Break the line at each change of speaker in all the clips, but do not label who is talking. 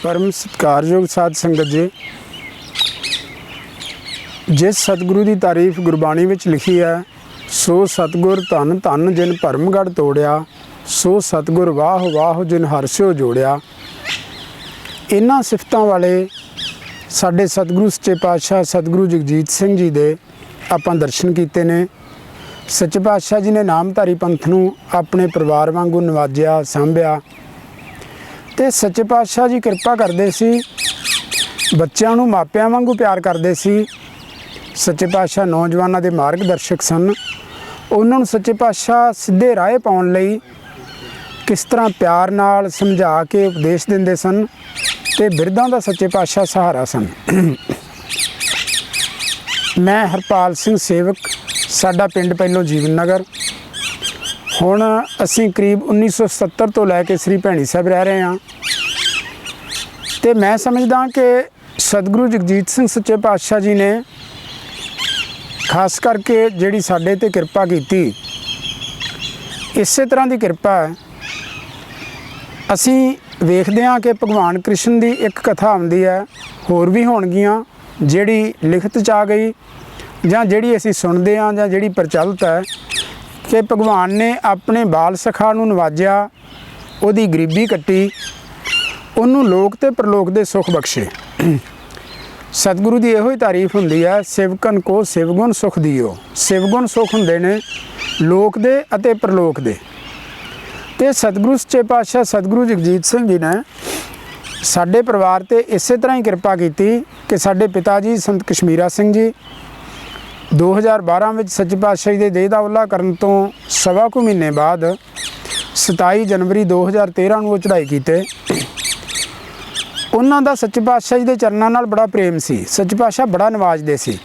परम सत्कारयोग साध संगत जी, जिस सतगुरु की तारीफ गुरबाणी विच लिखी है, सो सतगुर धन धन जिन भरमगढ़ तोड़िया, सो सतगुर वाह वाह जिन हरस्यो जोड़िया। इन्हां सिफतां वाले साडे सतगुरु सच्चे पातशाह सतगुरु जगजीत सिंह जी दे आपां दर्शन कीते ने। सच्चे पातशाह जी ने नामधारी पंथ नूं अपने परिवार वांगू नवाजिया सांभिया ते सच्चे पातशाह जी किरपा करदे सी, बच्चों नूं मापियां वांगू प्यार करदे सी। सच्चे पातशाह नौजवानों के मार्गदर्शक सन। उन्होंने सच्चे पातशाह सीधे राह पाउण लई किस तरह प्यार नाल समझा के उपदेश दिंदे सन ते बिरधां दा सच्चे पातशाह सहारा सन। मैं हरपाल सिंह सेवक, साडा पिंड पहलों जीवन नगर। हुण असीं करीब 1970 तो लैके श्री भैणी साहब रह रहे हैं ते मैं समझदा कि सतगुरु जगजीत सिंह सच्चे पातशाह जी ने खास करके जिहड़ी साडे ते किरपा कीती, इसे तरह की किरपा है। असीं वेखदे हां कि भगवान कृष्ण की एक कथा आउंदी है, होर भी होणगियां जिहड़ी लिखत च आ गई जां जिहड़ी असीं सुणदे हां जां जिहड़ी प्रचलित है कि भगवान ने अपने बाल सखा नूं नवाजिया, उहदी गरीबी कट्टी, उन्होंने लोक ते परलोक दे सुख बख्शे। सतगुरु की इहो ही तारीफ हुंदी है, सेवकन को शिवगुण सुख दियो। शिवगुण सुख हुंदे ने लोक दे अते परलोक दे। ते सतगुरु सच्चे पातशाह सतगुरु जगजीत सिंह जी ने साडे परिवार ते इसे तरह ही किरपा कीती कि साडे पिता जी संत कश्मीरा सिंह जी 2012 में सच्चे पातशाह जी के देह दा उल्ला करन तो सवा कु महीने बाद 27 जनवरी 2013 ਨੂੰ चढ़ाई कीते। उन्हां दा सच्चे पातशाह जी के चरणों नाल बड़ा प्रेम सी। सच्चे पातशाह बड़ा नवाजदे सी।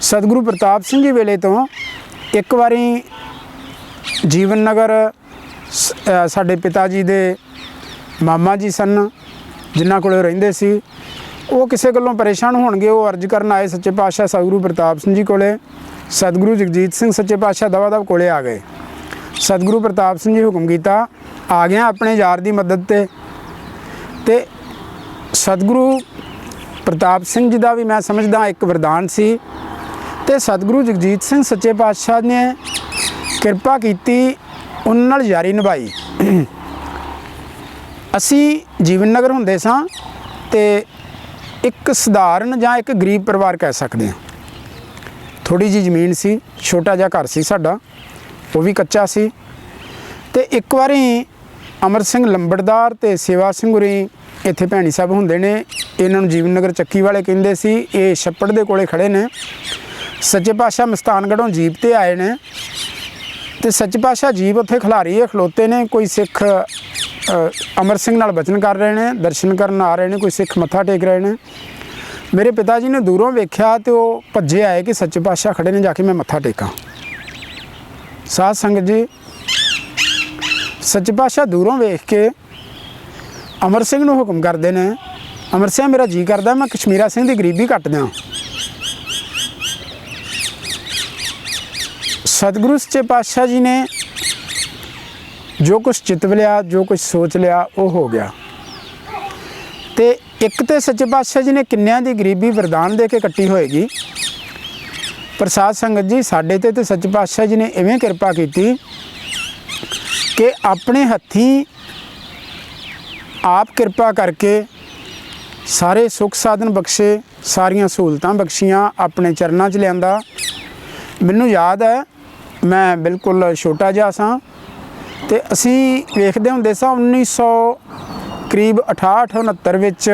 सतगुरु प्रताप सिंह जी वेले तो एक बारी जीवन नगर साडे पिता जी दे मामा जी सन जिन्हां कोल रहिंदे सी, वो किसी गल्लों परेशान होणगे, वो अर्ज करन आए सच्चे पातशाह सतगुरु प्रताप सिंह जी कोले। सतगुरु जगजीत सिंह सच्चे पातशाह दवा दव कोले आ गए। सतगुरु प्रताप सिंह जी हुक्म कीता, आ गया अपने यार की मदद ते सतगुरु प्रताप सिंह जी का भी मैं समझदा एक वरदान सी ते सतगुरु जगजीत सिंह सच्चे पातशाह ने किरपा कीती, उन्हां नाल यारी निभाई। असी जीवन नगर हुंदे सां ते एक सधारण जां एक गरीब परिवार कह सकते हैं। थोड़ी जी जमीन सी, छोटा जिहा घर सी साडा, वो भी कच्चा सी। ते एक बारी अमर सिंह लंबड़दार ते सेवा सिंह होरी इत्थे भैणी साहब हुंदे ने, इन्हां नूं जीवन नगर चक्की वाले कहिंदे सी। ये छप्पड़ दे कोले खड़े ने। सच्चे पातशाह मस्तानगढ़ों जीप ते आए ने ते सच्चे पातशाह जीप उत्थे खिलारी है, खलोते ने। कोई सिख अमर सिंह नाल बचन कर रहे हैं, दर्शन करन आ रहे हैं, कोई सिख मत्था टेक रहे हैं। मेरे पिता जी ने दूरों वेख्या तो वो भज्जे आए कि सच्चे पातशाह खड़े ने, जाके मैं मत्था टेकां। साध संगत जी, सच्चे पातशाह दूरों वेख के अमर सिंह नूं हुक्म करते हैं, अमर सिंह मेरा जी करदा मैं कश्मीरा सिंह की गरीबी कट दियां। सतगुरु सच्चे पातशाह जी ने जो कुछ चित लिया, जो कुछ सोच लिया, वो हो गया। तो एक तो सच्चे पातशाह जी ने किन्नियां दी गरीबी वरदान दे के कट्टी होएगी, पर साध संगत जी साडे ते सच्चे पातशाह जी ने इवें किरपा की कि अपने हत्थीं आप किरपा करके सारे सुख साधन बख्शे, सारियां सहूलतां बख्शियां, अपने चरणों च लिआंदा। मैनूं याद है मैं बिल्कुल छोटा जिहा सां ते असी वेखदे हुंदे सां 1900 करीब 68-69 विच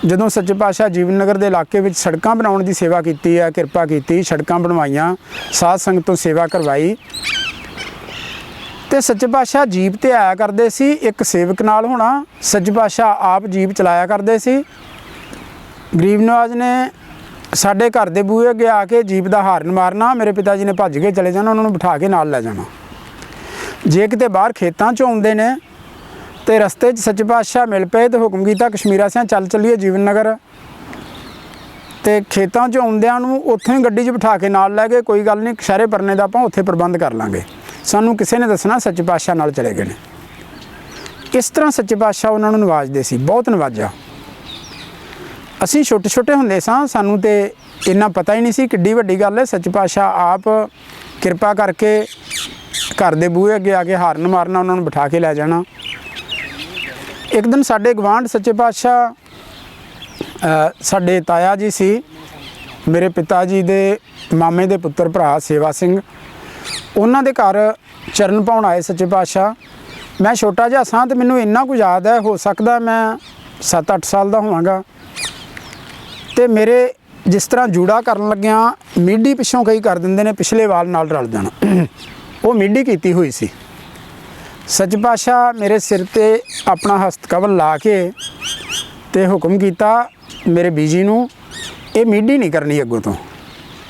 जदों सच्चे पातशाह जीवन नगर के इलाके विच सड़कां बनाउण दी सेवा कीती है, किरपा कीती, सड़कां बनवाईयां, साध संगत तो सेवा करवाई। ते सच्चे पातशाह जीप ते आया करदे सी, एक सेवक नाल होना। सच्चे पातशाह आप जीप चलाया करदे सी। गरीब नवाज ने साडे घर दे बूहे अगे आके जीप दा हाਰਨ मारना, मेरे पिता जी ने भज के चले जाना, उन्होंने बिठा के नाल लै जाना। जे किते बाहर खेतां चों आउंदे ने ते रस्ते च सच्चे पातशाह मिल पे तो हुक्म कीता कश्मीरा सिंह चल चलीए जीवन नगर। तो खेतों चों आउंदियां नूं उत्थों ही गड्डी 'च बिठा के नाल लै गए, कोई गल नहीं शहरे परने दा आपां उत्थे प्रबंध कर लांगे। सानूं किसी ने दसना सच्चे पातशाह नाल चले गए ने। इस तरह सच्चे पातशाह उन्होंने नवाजते सी, बहुत नवाजा। असी छोटे छोटे होंदे सां, सानू तो इन्ना पता ही नहीं सी किड्डी वड्डी गल है। सच्चे पातशाह आप किरपा करके घर दे बूहे अगे आके हारन मारना, उन्होंने बिठा के लै जाना। एक दिन साडे गवांढ सच्चे पातशाह साडे ताया जी सी, मेरे पिता जी दे मामे दे पुत्र भरा सेवा सिंह, उन्हां दे घर चरण पाउण आए सच्चे पातशाह। मैं छोटा जिहा सां ते मैनूं इन्ना कुछ याद है, हो सकदा मैं 7-8 साल दा होवांगा। ते मेरे जिस तरह जूड़ा करन लग्गिया मीडी पिछों कई कर दिंदे ने, पिछले वाल नाल रल जाना, वो मीडी कीती हुई सी। सच्चे पातशाह मेरे सिर ते अपना हस्तकवल ला के ते हुक्म कीता मेरे बीजी नूं, ये मीडी नहीं करनी अगों तो।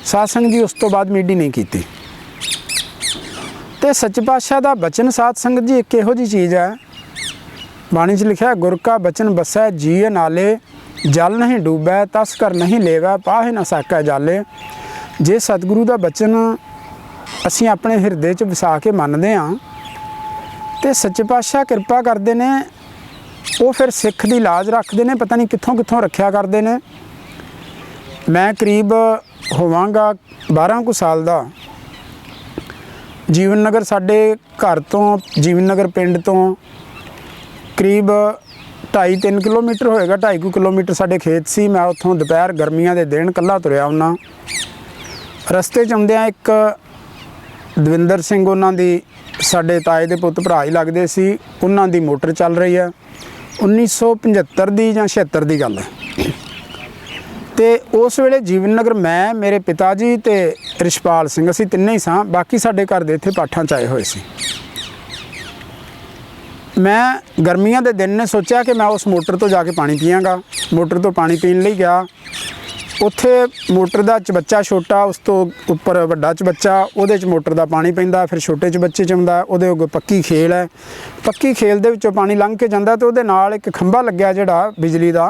सत्संग जी उस तो बाद मीडी नहीं की। तो सच्चे पातशाह का बचन साध संगत जी एक इहो जी चीज़ है, बाणी च लिखा गुर का बचन बसै जीए नाले, जल नहीं डूबै तस कर नहीं लेवै, पाहे ना साकै जाले। जे सतगुरु का बचन असीं अपने हिरदे च वसा के मनते हाँ तो सच्चे पातशाह किरपा करते हैं, वो फिर सिख की लाज रखते हैं, पता नहीं कित्थों कित्थों रखिया करते हैं। मैं करीब होवांगा 12 कुछ साल का। जीवन नगर साडे घर तो जीवन नगर पिंड तो करीब 2.5-3 किलोमीटर होएगा, 2.5 किलोमीटर साडे खेत सी। मैं उत्थों दोपहर गर्मियां दे दिन कल्ला तुरिया आउना। रस्ते च आउंदियां एक दविंदर सिंह उन्हां दी साडे ताए दे पुत्त भरा ही लगदे सी, उन्हां दी मोटर चल रही है, 1975 दी जां 76 दी गल है। तो उस वेले जीवन नगर मैं, मेरे पिता जी ते रिशपाल सिंह असीं तिन्ने ही सां, बाकी साडे घर दे इत्थे पाठां च आए होए सी। मैं गर्मियां दे दिन ने सोचा कि मैं उस मोटर तो जाके पानी पीआंगा। मोटर तो पानी पीण लई गया, उत्थे मोटर दा चबच्चा छोटा, उस तो उपर वड्डा चबच्चा, उहदे च मोटर दा पानी पैंदा, फिर छोटे चबच्चे च आउंदा, उहदे अग्गे पक्की खेल है। पक्की खेल दे विचों पानी लंघ के जांदा ते उहदे नाल एक खंभा लगਿਆ जिहड़ा बिजली दा,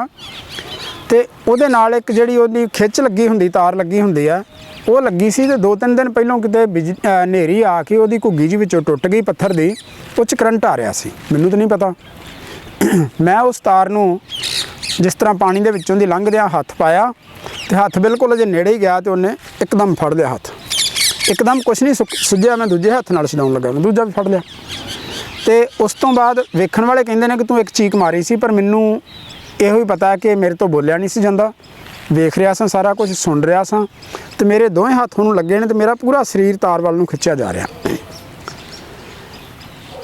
ते उहदे नाल एक जिहड़ी उहदी खिच लगी हुंदी, तार लगी हुंदी है, वो लगी सी। ते 2-3 दिन पहलों किते हनेरी आके उहदी घुग्गी जी विचों टुट गई पत्थर दी, उह च करंट आ रहा सी, मैनूं तो नहीं पता। मैं उस तार नूं जिस तरह पानी दे विचों दी लंघदिआं हत्थ पाया, ते हत्थ बिल्कुल अजे नेड़े ही गया, तो उन्हें एकदम फड़ लिया हत्थ। एकदम कुछ नहीं सुझिया, मैं दूजे हत्थ नाल छडाउण लगा, मैं दूजा भी फड़ लिया। तो उस तो बाद वेखण वाले कहंदे ने कि तूं एक चीक मारी सी, पर मैनूं ਇਹੋ ही पता है कि मेरे तो बोलिया नहीं सी जांदा। वेख रहा सां, सारा कुछ सुन रहा सां, ते मेरे दोवें हत्थ ਉਹਨੂੰ ਲੱਗੇ ने, ते मेरा पूरा शरीर तार वाल ਨੂੰ खिंचिया जा रहा।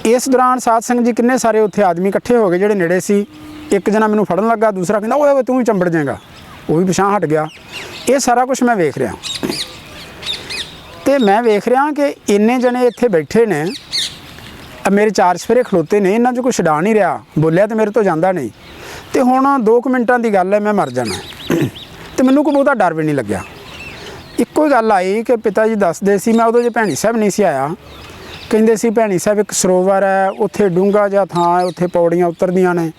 इस दौरान साध संगत जी किन्ने सारे उत्थे आदमी इकट्ठे हो गए जिहड़े नेड़े सी। एक जना मैनूं फड़न लगा, दूसरा कहंदा ओए तूं भी चंबड़ जाएगा, वो भी पिछां हट गया। ये सारा कुछ मैं वेख रहा, तो मैं वेख रहा कि इन्ने जने इत्थे बैठे ने, मेरे 4 सफेरे खलोते ने, इन्हां 'चों कुछ छड़ा नहीं रहा, बोलिया तो मेरे तो जांदा नहीं। तो हुण 2 मिनटां की गल है, मैं मर जाना। तो मैनूं कोई बहुता डर भी नहीं लग्या। इक्को ही गल आई कि पिता जी दसदे सी, मैं उदों जे भैणी साहब नहीं सी आया, कहिंदे सी भैणी साहब एक सरोवर है, उत्थे डूंगा जिहा थां है, उत्थे पौड़ियां उतरदियां ने।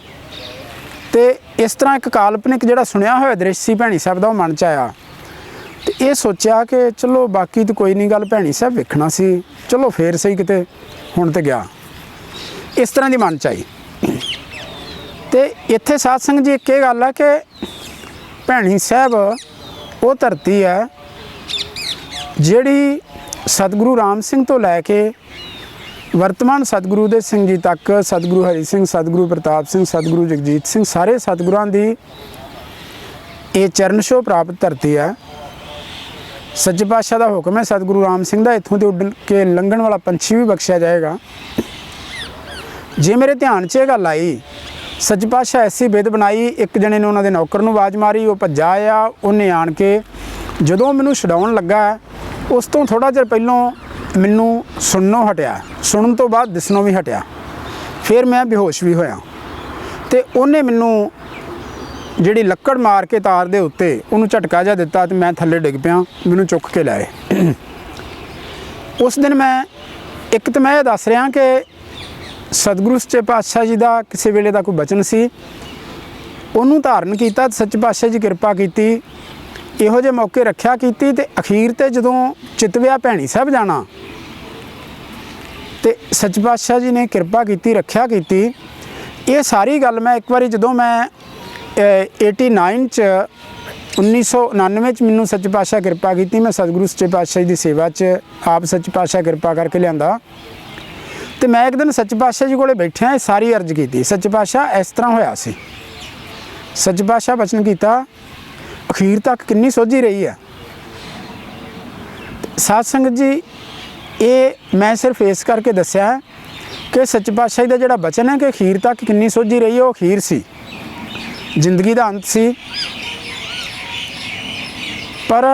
तो इस तरह एक काल्पनिक जिहड़ा सुनिया होया दृश्य सी भैणी साहब दा, वो मन च आया। तो ये सोचा कि चलो बाकी तो कोई नहीं गल, भैणी साहब वेखना सी, चलो फिर सही किते हुण ते गया, इस तरह की मन च आई। तो इत्थे साध संगत जी एक गल है कि भैणी साहब वो धरती है जिहड़ी सतगुरु राम सिंह तो लैके वर्तमान सतगुरु उदय सिंह जी तक, सतगुरु हरि सिंह, सतगुरु प्रताप सिंह, सतगुरु जगजीत सिंह, सारे सतगुरां दी ये चरण छोह प्राप्त धरती है। सच्चे पातशाह का हुक्म है सतगुरु राम सिंह का, इत्थों तो उड़ के लंघण वाला पंछी भी बख्शिया जाएगा। जे मेरे ध्यान 'च गल आई, सच्चे पातशाह ऐसी बिध बनाई, एक जने ने उन्होंने नौकर नूं आवाज़ मारी, वो भज्जा आया, उन्हें आण के जदों मैनूं छडाउण लगा, उस तो थोड़ा चिर पहलों मैनूं सुणनों हटिया, सुणन तो बाद दिसनों भी हटिया, फिर मैं बेहोश भी होया। तो उन्हें मैनूं जिहड़ी लक्कड़ मार के तार दे उत्ते उन्होंने झटका जा दिता, तो मैं थल्ले डिग पिया, मैनूं चुक के लाए। उस दिन मैं एक तो मैं ये दस रहा कि सतगुरु सच्चे पातशाह जी का किसी वेले का कोई बचन सी, उन्होंने धारण किया, सच्चे पातशाह जी किरपा की, इहो जे मौके रखिया की। तो अखीर ते जदों चितविया भैणी साहब जाना, तो सच्चे पातशाह जी ने किरपा की, रखिया की। ये सारी गल मैं एक बार जो मैं 89 च 1999 च मैनू सच्चे पातशाह किरपा की, मैं सतगुरु सच्चे पातशाह की सेवा च आप सच्चे पातशाह किरपा करके लिया। तो मैं एक दिन सच्चे पातशाह जी को बैठिया सारी अर्ज की, सच्चे पातशाह इस तरह होया सी। सच्चे पातशाह बचन किया, अखीर तक कितनी सोझी रही है। साध संगत जी, ये मैं सिर्फ इस करके दसिया है कि सच्चे पातशाह का जोड़ा बचन है कि अखीर तक कितनी सोझी रही है, वो अखीर सी, जिंदगी का अंत सी। पर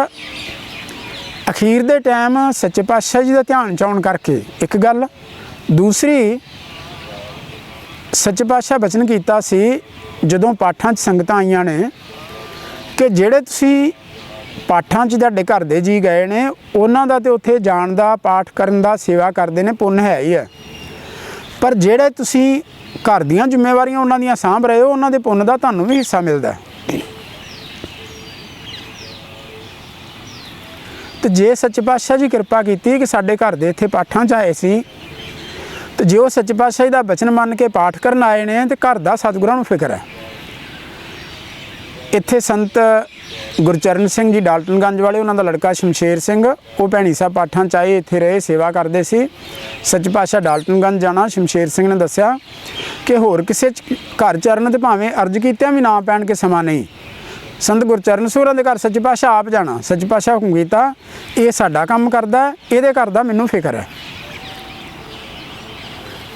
अखीर दे टाइम सच्चे पातशाह जी का ध्यान चाउन करके एक गल, दूसरी सच्चे पातशाह बचन किया सी जदों पाठां च संगतां आईयां ने कि जेड़े तुसी पाठां च तुहाडे घर दे जी गए ने, उन्हां दा ते उत्थे जाण दा, पाठ करन दा, सेवा करदे ने, पुण्य है ही है। पर जेड़े तुसी घर दीयां जिम्मेवारियां उन्हां दीयां सांभ रहे हो, उन्हां दे पुण्य दा तुहानूं भी हिस्सा मिलदा है। ते जे सच्चे पातशाह जी किरपा कीती कि साडे घर दे इत्थे पाठां च आए सी, तो जे वो सच्चे पातशाह दा बचन मन के पाठ करन आए ने, तो घर दा सतगुरां नूं फिक्र है। इत्थे संत गुरचरण सिंह जी डाल्टनगंज वाले, उन्होंने लड़का शमशेर सिंह, वो भैणी साहब पाठां च आए, इत्थे रहे, सेवा करते सी। सच्चे पातशाह डाल्टनगंज जाना, शमशेर सिंह ने दसिया कि होर किसी घर चरण तो भावें अर्ज कीतियां भी ना पैण के समा नहीं, संत गुरचरण सिंह होरां दे घर सच्चे पातशाह आप जाना। सच्चे पातशाह हुकम कीता, ये साडा काम करदा है, इहदे घर दा मैनूं फिक्र है।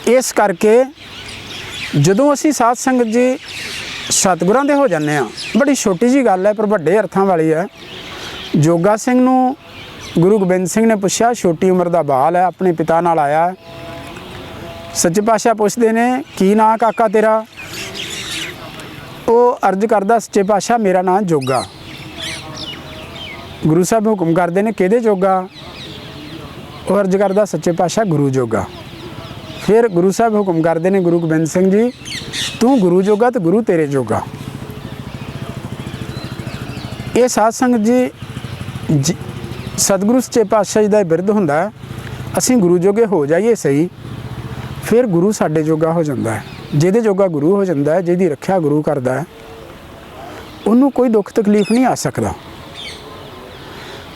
इस करके जदों असीं साध संगत जी सतगुरां दे हो जाने, बड़ी छोटी जी गल है पर वड्डे अर्थां वाली है। जोगा सिंह नूं गुरु गोबिंद सिंह ने पुछया, छोटी उम्र का बाल है, अपने पिता नाल आया। सच्चे पातशाह पुछदे ने, की नां काका तेरा? वो अर्ज करदा, सच्चे पातशाह मेरा नाम जोगा। गुरु साहब हुक्म करदे ने, किहदे जोगा? वो अर्ज करदा, सच्चे पातशाह गुरु जोगा। फिर गुरु साहब हुक्म करते हैं, गुरु गोबिंद सिंह जी तू गुरु जोगा तो गुरु तेरे जोगा। ये साध संगत जी सतगुरु सच्चे पातशाह जी का बिरध होंदा है, असीं गुरु जोगे हो जाइए सही, फिर गुरु साडे जोगा हो जाता है। जिहदे जोगा गुरु हो जाता है, जिहदी रखिया गुरु करता है, उन्होंने कोई दुख तकलीफ नहीं आ सकता।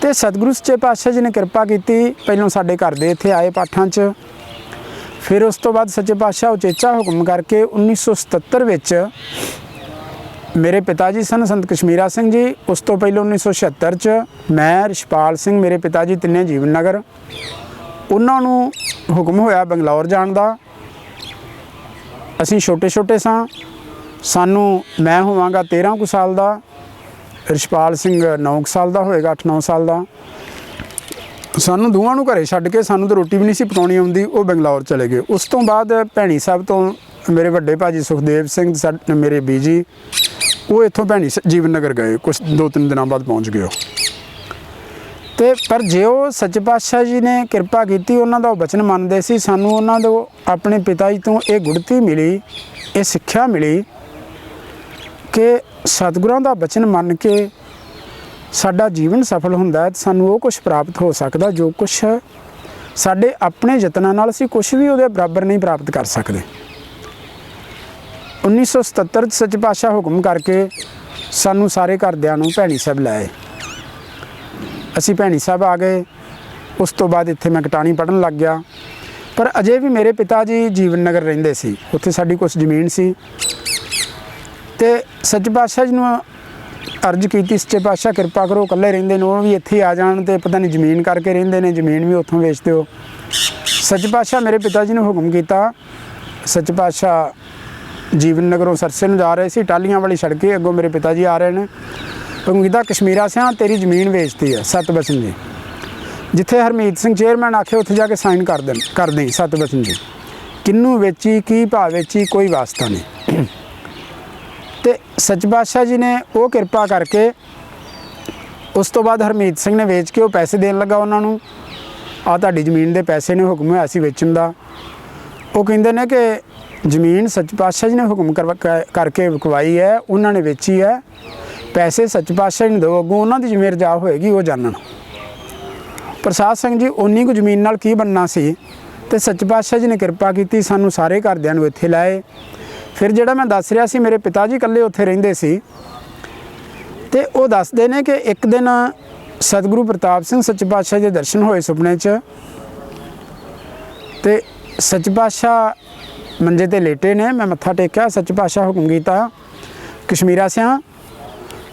तो सतगुरु सच्चे पातशाह जी ने किरपा की, पहलों साडे घर दे इत्थे आए पाठां च, फिर उस तो बाद सच्चे पातशाह उचेचा हुक्म करके 1977 विच मेरे पिता जी सन संत कश्मीरा सिंह जी, उस तो पहले 1976 च मैं, रिशपाल सिंह, मेरे पिता जी तिन्ने जीवन नगर, उन्होंने हुक्म होया बंगलौर जाण दा। असीं छोटे छोटे सां, सानू मैं होवांगा 13 कुछ साल का, रिशपाल सिंह 9 साल का होएगा, 8-9 साल का। सानू दोवां नूं घरे छड्ड के, सानू तो रोटी भी नहीं सी पकाउणी आउंदी, वो बंगलौर चले गए। उस तो बाद भैणी साहब तो मेरे वड्डे भाजी सुखदेव सिंह, मेरे बीजी, वो इत्थों भैणी जीवन नगर गए, कुछ 2-3 दिनों बाद पहुँच गए। तो पर जे वो सच्चे पातशाह जी ने किरपा की, उन्हों का बचन मनते सी, सानू उन्हों दे अपने पिता जी तो ये गुड़ती मिली, ये सिक्ख्या मिली कि सतगुरां दा बचन मन के साडा जीवन सफल हुंदा है, सानू वो कुछ प्राप्त हो सकता जो कुछ साडे अपने यत्नां नाल असीं कुछ भी उहदे बराबर नहीं प्राप्त कर सकते। 1977 सच्चे पातशाह हुक्म करके सानू सारे घरदिआं नूं भैणी साहब लाए, असीं भैणी साहब आ गए। उस तो बाद इत्थे मैं कटाणी पढ़न लग गया, पर अजे भी मेरे पिता जी जीवन नगर रहिंदे सी, उत्थे साडी कुछ जमीन सी। ते सच्चे पातशाह जी नूं अर्ज की, सच्चे पातशाह किरपा करो, कल्ले रहिंदे ने, वो भी इत्थे आ जाण, ते पता नहीं जमीन करके रहिंदे ने, जमीन भी उत्थों वेच दिओ। सच्चे पातशाह मेरे पिता जी ने हुक्म किया, सच्चे पातशाह जीवन नगरों सरसे नूं जा रहे सी, टालियां वाली सड़क अगों मेरे पिता जी आ रहे हैं, हुक्म किया, कश्मीरा सिंह तेरी जमीन वेचती है, सतबचन जी। जिथे हरमीत सिंह चेयरमैन आखे उत्थे जाके साइन कर दें, सतबचन जी। किन्नू वेची, की भाव वेची, कोई वास्ता नहीं। तो सच्चे पातशाह जी ने वो किरपा करके उस तो बाद हरमीत सिंह ने वेच के वो पैसे देन लगा उन्होंने, आ तुहाडी जमीन के पैसे ने, हुक्म होया सी वेचण दा। वो कहिंदे ने कि जमीन सच्चे पातशाह जी ने हुक्म करके विकवाई है, उन्होंने वेची है, पैसे सच्चे पातशाह जी ने दो, अगों उन्हों की जिम्मे रजा होएगी वो जानन। प्रसाद सिंह जी उन्नी को जमीन नाल की बनना सी, ते सच्चे पातशाह जी ने किरपा की, सानू सारे घरदिआं नूं इत्थे लाए। फिर जिहड़ा मैं दस रहा सी मेरे पिता जी इकल्ले उत्थे रहिंदे सी ते वो दसदे ने कि एक दिन सतगुरु प्रताप सिंह सच्चे पातशाह के दर्शन होए सुपने च ते सच्चे पातशाह मंजे ते लेटे ने। मैं मत्था टेकिया, सच्चे पातशाह हुक्म कीता कश्मीरा सिया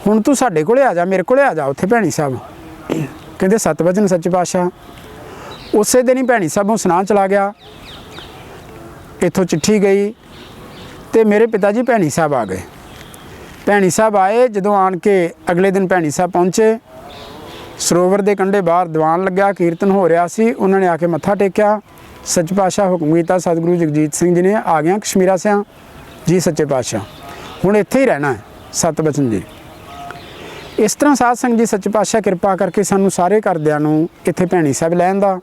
हुण तू साडे कोले आ जा, मेरे कोले आ जा उत्थे भैणी साहब। कहते सत वचन सच्चे पातशाह। उस दिन ही भैणी साहबों सुना चला गया, इत्थों चिट्ठी गई तो मेरे पिता जी भैणी साहब आ गए। भैणी साहब आए, जदों आन के अगले दिन भैणी साहब पहुँचे, सरोवर के कंढे बाहर दीवान लग्या, कीर्तन हो रहा सी। उन्होंने आके मत्था टेकिया, सच्चे पातशाह हुक्म कीता सतगुरु जगजीत सिंह जी ने, आ गया कश्मीरा सिया जी सच्चे पातशाह, हुण इत्थे ही रहना है सत बचन जी। इस तरह साध संगत जी सच्चे पातशाह किरपा करके सानू सारे घरदिआं नूं इत्थे भैणी साहब लैण दा।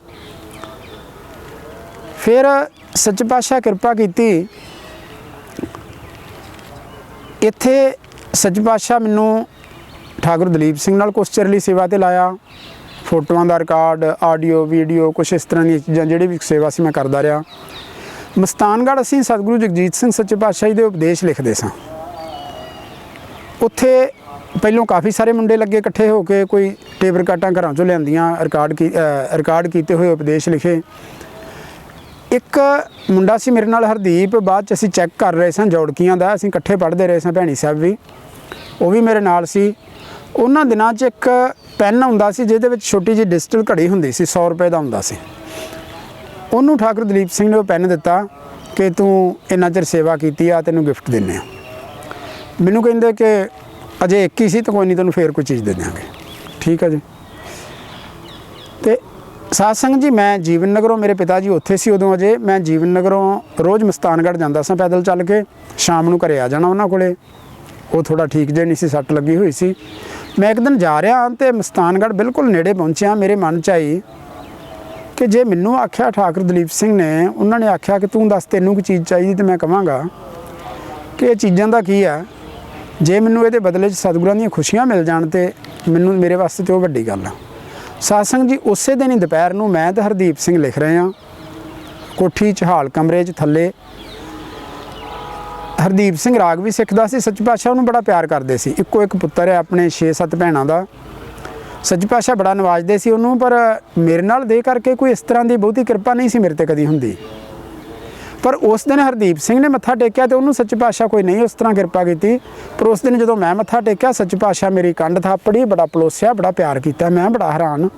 फिर सच्चे पातशाह किरपा कीती, इत्थे सच्चे पातशाह मैनू ठाकुर दलीप सिंह नाल कुछ चिर लई सेवा ते लाया। फोटोआं दा रिकॉर्ड, आडियो वीडियो कुछ इस तरह दी चीज़ां जिहड़ी भी सेवा सी मैं करदा रहा। मस्तानगढ़ असीं सतगुरु जगजीत सिंह सच्चे पातशाह जी दे उपदेश लिखदे सां। उत्थे पहलों काफ़ी सारे मुंडे लगे इकट्ठे होके, कोई टेप रिकार्डां घरां चों लिआंदियां, रिकॉर्ड कीते हुए उपदेश लिखे। एक मुंडा सी मेरे नाल हरदीप, बाद च असीं चैक कर रहे सां जौड़कियां दा, असीं इकट्ठे पढ़दे रहे सां भैणी साहब भी, वो भी मेरे नाल सी। उन्हां दिनां च एक पैन हुंदा सी जिहदे विच छोटी जी डिजिटल घड़ी हुंदी सी, 100 रुपए दा हुंदा सी। उन्होंने ठाकुर दलीप सिंह ने वो पैन दिता कि तू इन्ना चिर सेवा कीती आ, तैनूं गिफ्ट दिंदे आ। मैनूं कहिंदे कि अजे एक ही सी तो कोई नहीं, तैनूं फिर कोई चीज़ दे देंगे। ठीक है जी। तो साध संगत जी मैं जीवन नगरों, मेरे पिता जी उत्थे सी उदों अजे, मैं जीवन नगरों रोज़ मस्तानगढ़ जांदा सां पैदल चल के, शाम नूं घरे आ जाना उन्हां कोले। वो थोड़ा ठीक जे नहीं सी, सट लगी हुई सी। मैं एक दिन जा रहा तो मस्तानगढ़ बिल्कुल नेड़े पहुँचा, मेरे मन च आई कि जे मैनू आख्या ठाकुर दलीप सिंह ने, उन्होंने आख्या कि तू दस तैनूं की चीज़ चाहिए, तो मैं कहांगा कि ये चीज़ां दा की है, जे मैनू ये बदले सतगुरां दी खुशियां मिल जाण ते मैनू मेरे वास्ते तो वड्डी गल आ। साध संगत जी उस दिन ही दोपहर नूं मैं ते हरदीप सिंह लिख रहे हैं कोठी च, हाल कमरे च थल्ले। हरदीप सिंह राग भी सिखदा सी, सच्चे पातशाह उन्हूं बड़ा प्यार करदे सी। इक्को एक पुत्तर है अपने 6-7 भैणां दा। सच्चे पातशाह बड़ा नवाजदे सी उन्हूं, पर मेरे नाल दे करके कोई इस तरह की बहुती किरपा नहीं सी मेरे ते कदी हुंदी। पर उस दिन हरदीप सिंह ने मत्था टेकिया तो उन्होंने सच्चे पातशाह कोई नहीं उस तरह किरपा की। पर उस दिन जो मैं मत्था टेकिया, सच्चे पातशाह मेरी कंध थापड़ी, बड़ा पलोसिया, बड़ा प्यार किया। मैं बड़ा हैरान,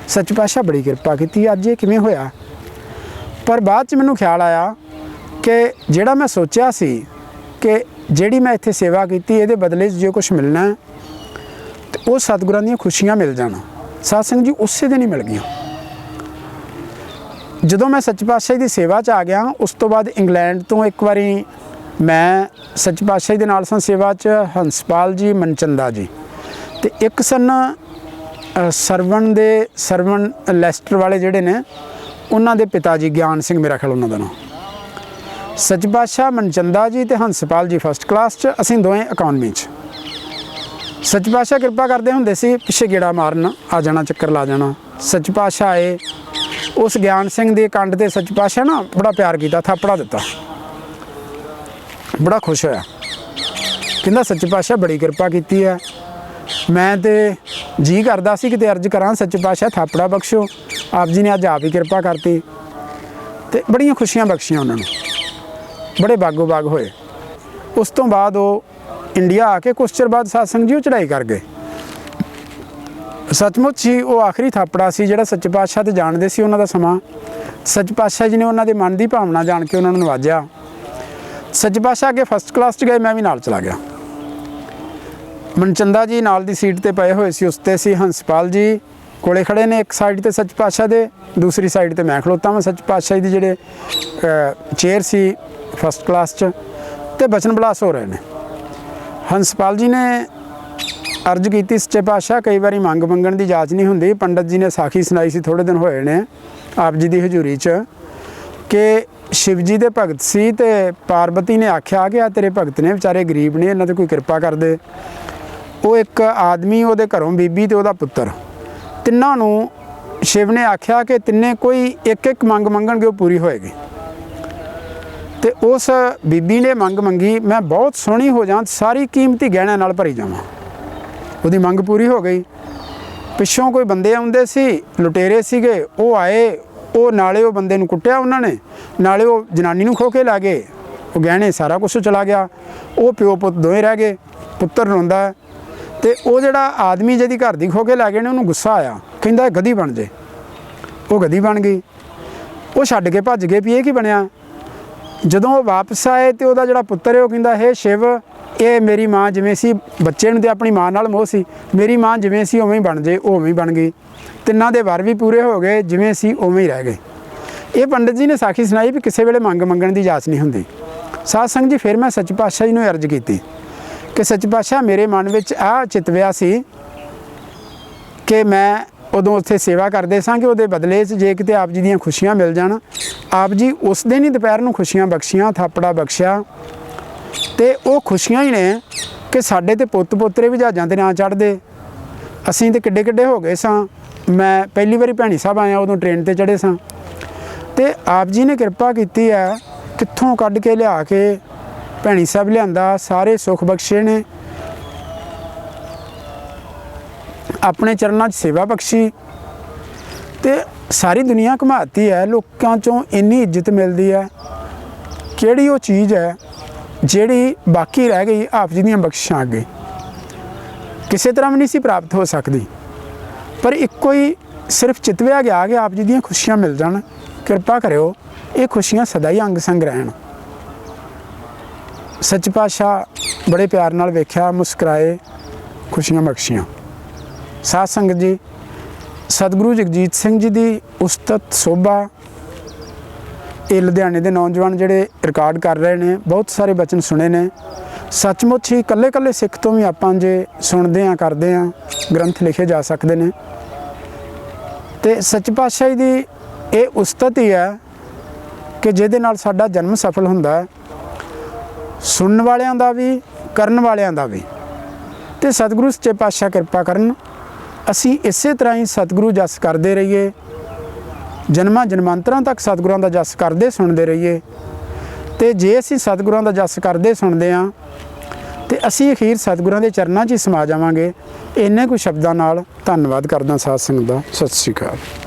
सच्चे पातशाह बड़ी किरपा की, अज ये किवें होया। पर बाद च मैनूं ख्याल आया कि जिहड़ा मैं सोचिया सी कि जिहड़ी मैं इत्थे सेवा की ये बदले जो कुछ मिलना है तो वो सतगुरां दी खुशियां मिल जाना। साध संगत जी उस दिन ही मिल गई। जदों मैं सच्चे पातशाह की सेवा च आ गया, उस तो बाद इंग्लैंड तो एक बारी मैं सच्चे पातशाह के नाल सेवा च हंसपाल जी, मनचंदा जी, तो एक सन सरवण लैसटर वाले जिहड़े ने, उन्हां दे पिता जी ज्ञान सिंह मेरा ख्याल उन्हां दा नाम। सच्चे पातशाह मनचंदा जी तो हंसपाल जी फस्ट क्लास च, असीं दोवें इकानमी च। सच्चे पातशाह किरपा करदे हुंदे सी, पिछे गेड़ा मारन आ जाना, चक्कर ला जाना। सच्चे पातशाह आए, उस ज्ञान सिंह की कंड ते सच्चे पातशाह ना बड़ा प्यार किया, थापड़ा दिता, बड़ा खुश होया, कहंदा सच्चे पातशाह बड़ी किरपा की है। मैं तो जी करदा सी कि अर्ज करा सच्चे पातशाह थापड़ा बख्शो, आप जी ने अज आप ही किरपा करती, तो बड़ियां खुशियां बख्शियां उन्होंने, बड़े बागो बाग होए। उस तो बाद वो इंडिया आके कुछ चिर बाद साध संगत जी चढ़ाई कर गए। सचमुच ही वो आखिरी थापड़ा सी जिहड़ा सच्चे पातशाह ते जानदे सी उन्हां दा समां। सच्चे पातशाह जी ने उन्हां दे मन की भावना जान के उन्होंने नवाजा। सच्चे पातशाह अगे फस्ट क्लास च गए, मैं भी नाल चला गया। मनचंदा जी नाल दी सीट ते पए होए सी, उस ते सी हंसपाल जी कोले खड़े ने, एक साइड ते सच्चे पातशाह दे, दूसरी साइड ते मैं खड़ोता मैं। सच्चे पातशाह दी जिहड़े चेयर सी फस्ट क्लास च, ते बचन बलास हो रहे ने। हंसपाल जी ने अर्ज की सच्चे पातशाह, कई बार मंग मंगण की जाच नहीं होंदी। पंडित जी ने साखी सुनाई सी थोड़े दिन होए ने आप जी की हजूरी च कि शिव जी के भगत सी ते पार्वती ने आख्या कि आ तेरे भगत ने बेचारे गरीब ने, इन्हां ते कोई किरपा कर दे। वो एक आदमी, वो घरों बीबी ते वो पुत्र, तिन्नां नूं शिव ने आख्या कि तिन्ने कोई एक एक मंग मंगणगे वो पूरी होएगी। ਤੇ ਉਸ ਬੀਬੀ ਨੇ ਮੰਗ ਮੰਗੀ, ਮੈਂ ਬਹੁਤ ਸੋਹਣੀ ਹੋ ਜਾਂ, ਸਾਰੀ ਕੀਮਤੀ ਗਹਿਣਿਆਂ ਨਾਲ ਭਰੀ ਜਾਵਾਂ। ਉਹਦੀ ਮੰਗ ਪੂਰੀ ਹੋ ਗਈ। ਪਿੱਛੋਂ ਕੋਈ ਬੰਦੇ ਆਉਂਦੇ ਸੀ, ਲੁਟੇਰੇ ਸੀਗੇ, ਉਹ ਆਏ, ਉਹ ਨਾਲੇ ਉਹ ਬੰਦੇ ਨੂੰ ਕੁੱਟਿਆ ਉਹਨਾਂ ਨੇ, ਨਾਲੇ ਉਹ ਜਨਾਨੀ ਨੂੰ ਖੋਹ ਕੇ ਲੈ ਗਏ। ਉਹ ਗਹਿਣੇ ਸਾਰਾ ਕੁਛ ਚਲਾ ਗਿਆ। ਉਹ ਪਿਓ ਪੁੱਤ ਦੋਵੇਂ ਰਹਿ ਗਏ। ਪੁੱਤਰ ਰੋਂਦਾ ਤੇ ਉਹ ਜਿਹੜਾ ਆਦਮੀ ਜਿਹਦੀ ਘਰ ਦੀ ਖੋਹ ਕੇ ਲੈ ਗਏ ਨੇ, ਉਹਨੂੰ ਗੁੱਸਾ ਆਇਆ, ਕਹਿੰਦਾ ਗਧੀ ਬਣ ਜੇ। ਉਹ ਗਧੀ ਬਣ ਗਈ। ਉਹ ਛੱਡ ਕੇ ਭੱਜ ਗਏ ਵੀ ਇਹ ਕੀ ਬਣਿਆ। ਜਦੋਂ ਉਹ ਵਾਪਸ ਆਏ ਤੇ ਉਹਦਾ ਜਿਹੜਾ ਪੁੱਤਰ ਹੈ ਉਹ ਕਹਿੰਦਾ, ਹੇ ਸ਼ਿਵ, ਇਹ ਮੇਰੀ ਮਾਂ ਜਿਵੇਂ ਸੀ, ਬੱਚੇ ਨੂੰ ਤੇ ਆਪਣੀ ਮਾਂ ਨਾਲ ਮੋਹ ਸੀ, ਮੇਰੀ ਮਾਂ ਜਿਵੇਂ ਸੀ ਉਵੇਂ ਹੀ ਬਣ ਜੇ। ਉਹ ਉਵੇਂ ਹੀ ਬਣ ਗਈ। ਤਿੰਨਾਂ ਦੇ ਵਰ ਵੀ ਪੂਰੇ ਹੋ ਗਏ, ਜਿਵੇਂ ਸੀ ਉਵੇਂ ਹੀ ਰਹਿ ਗਏ। ਇਹ ਪੰਡਿਤ ਜੀ ਨੇ ਸਾਖੀ ਸੁਣਾਈ ਵੀ ਕਿਸੇ ਵੇਲੇ ਮੰਗ ਮੰਗਣ ਦੀ ਇਜਾਜ਼ਤ ਨਹੀਂ ਹੁੰਦੀ। ਸਾਧ ਸੰਗਤ ਜੀ, ਫਿਰ ਮੈਂ ਸੱਚੇ ਪਾਤਸ਼ਾਹ ਜੀ ਨੂੰ ਅਰਜ਼ ਕੀਤੀ ਕਿ ਸੱਚੇ ਪਾਤਸ਼ਾਹ, ਮੇਰੇ ਮਨ ਵਿੱਚ ਆਹ ਚਿਤਵਿਆ ਸੀ ਕਿ ਮੈਂ ਉਦੋਂ ਉੱਥੇ ਸੇਵਾ ਕਰਦੇ ਸਾਂ ਕਿ ਉਹਦੇ ਬਦਲੇ 'ਚ ਜੇ ਕਿਤੇ ਆਪ ਜੀ ਦੀਆਂ ਖੁਸ਼ੀਆਂ ਮਿਲ ਜਾਣ। ਆਪ ਜੀ ਉਸ ਦਿਨ ਹੀ ਦੁਪਹਿਰ ਨੂੰ ਖੁਸ਼ੀਆਂ ਬਖਸ਼ੀਆਂ, ਥਾਪੜਾ ਬਖਸ਼ਿਆ, ਤੇ ਉਹ ਖੁਸ਼ੀਆਂ ਹੀ ਨੇ ਕਿ ਸਾਡੇ ਤੇ ਪੁੱਤ ਪੋਤਰੇ ਵੀ ਜਹਾਜ਼ਾਂ 'ਤੇ ਨਾ ਚੜ੍ਹਦੇ। ਅਸੀਂ ਤੇ ਕਿੱਡੇ ਕਿੱਡੇ ਹੋ ਗਏ ਸਾਂ। ਮੈਂ ਪਹਿਲੀ ਵਾਰੀ ਭੈਣੀ ਸਾਹਿਬ ਆਇਆ, ਉਦੋਂ ਟ੍ਰੇਨ 'ਤੇ ਚੜ੍ਹੇ ਸਾਂ, ਤੇ ਆਪ ਜੀ ਨੇ ਕਿਰਪਾ ਕੀਤੀ ਹੈ, ਕਿੱਥੋਂ ਕੱਢ ਕੇ ਲਿਆ ਕੇ ਭੈਣੀ ਸਾਹਿਬ ਲਿਆਂਦਾ, ਸਾਰੇ ਸੁੱਖ ਬਖਸ਼ੇ ਨੇ, ਆਪਣੇ ਚਰਨਾਂ 'ਚ ਸੇਵਾ ਬਖਸ਼ੀ, ਤੇ ਸਾਰੀ ਦੁਨੀਆ ਘੁਮਾਤੀ ਹੈ। ਲੋਕਾਂ 'ਚੋਂ ਇੰਨੀ ਇੱਜ਼ਤ ਮਿਲਦੀ ਹੈ। ਕਿਹੜੀ ਉਹ ਚੀਜ਼ ਹੈ ਜਿਹੜੀ ਬਾਕੀ ਰਹਿ ਗਈ ਆਪ ਜੀ ਦੀਆਂ ਬਖਸ਼ਿਸ਼ਾਂ ਅੱਗੇ? ਕਿਸੇ ਤਰ੍ਹਾਂ ਵੀ ਨਹੀਂ ਸੀ ਪ੍ਰਾਪਤ ਹੋ ਸਕਦੀ, ਪਰ ਇੱਕੋ ਹੀ ਸਿਰਫ ਚਿਤਵਿਆ ਗਿਆ ਕਿ ਆਪ ਜੀ ਦੀਆਂ ਖੁਸ਼ੀਆਂ ਮਿਲ ਜਾਣ। ਕਿਰਪਾ ਕਰਿਓ ਇਹ ਖੁਸ਼ੀਆਂ ਸਦਾ ਹੀ ਅੰਗ ਸੰਗ ਰਹਿਣ। ਸੱਚੇ ਪਾਤਸ਼ਾਹ ਬੜੇ ਪਿਆਰ ਨਾਲ ਵੇਖਿਆ, ਮੁਸਕਰਾਏ, ਖੁਸ਼ੀਆਂ ਬਖਸ਼ੀਆਂ। ਸਾਧ ਸੰਗਤ ਜੀ, ਸਤਿਗੁਰੂ ਜਗਜੀਤ ਸਿੰਘ ਜੀ ਦੀ ਉਸਤਤ ਸੋਭਾ, ਇਹ ਲੁਧਿਆਣੇ ਦੇ ਨੌਜਵਾਨ ਜਿਹੜੇ ਰਿਕਾਰਡ ਕਰ ਰਹੇ ਨੇ, ਬਹੁਤ ਸਾਰੇ ਬਚਨ ਸੁਣੇ ਨੇ। ਸੱਚਮੁੱਚ ਹੀ ਇਕੱਲੇ ਇਕੱਲੇ ਸਿੱਖ ਤੋਂ ਵੀ ਆਪਾਂ ਜੇ ਸੁਣਦੇ ਹਾਂ, ਕਰਦੇ ਹਾਂ, ਗ੍ਰੰਥ ਲਿਖੇ ਜਾ ਸਕਦੇ ਨੇ। ਤੇ ਸੱਚੇ ਪਾਤਸ਼ਾਹ ਦੀ ਇਹ ਉਸਤਤ ਹੀ ਹੈ ਕਿ ਜਿਹਦੇ ਨਾਲ ਸਾਡਾ ਜਨਮ ਸਫਲ ਹੁੰਦਾ ਹੈ, ਸੁਣਨ ਵਾਲਿਆਂ ਦਾ ਵੀ, ਕਰਨ ਵਾਲਿਆਂ ਦਾ ਵੀ। ਤੇ ਸਤਿਗੁਰੂ ਸੱਚੇ ਪਾਤਸ਼ਾਹ ਕਿਰਪਾ ਕਰਨ, ਅਸੀਂ ਇਸੇ ਤਰ੍ਹਾਂ ਹੀ ਸਤਿਗੁਰੂ ਜਸ ਕਰਦੇ ਰਹੀਏ, ਜਨਮਾਂ ਜਨਮਾਂਤਰਾਂ ਤੱਕ ਸਤਿਗੁਰਾਂ ਦਾ ਜਸ ਕਰਦੇ ਸੁਣਦੇ ਰਹੀਏ। ਤੇ ਜੇ ਅਸੀਂ ਸਤਿਗੁਰਾਂ ਦਾ ਜਸ ਕਰਦੇ ਸੁਣਦੇ ਹਾਂ ਤੇ ਅਸੀਂ ਅਖੀਰ ਸਤਿਗੁਰਾਂ ਦੇ ਚਰਨਾਂ 'ਚ ਹੀ ਸਮਾ ਜਾਵਾਂਗੇ। ਇੰਨੇ ਕੁ ਸ਼ਬਦਾਂ ਨਾਲ ਧੰਨਵਾਦ ਕਰਦਾ ਸਾਧ ਸੰਗਤ ਦਾ। ਸਤਿ ਸ਼੍ਰੀ ਅਕਾਲ।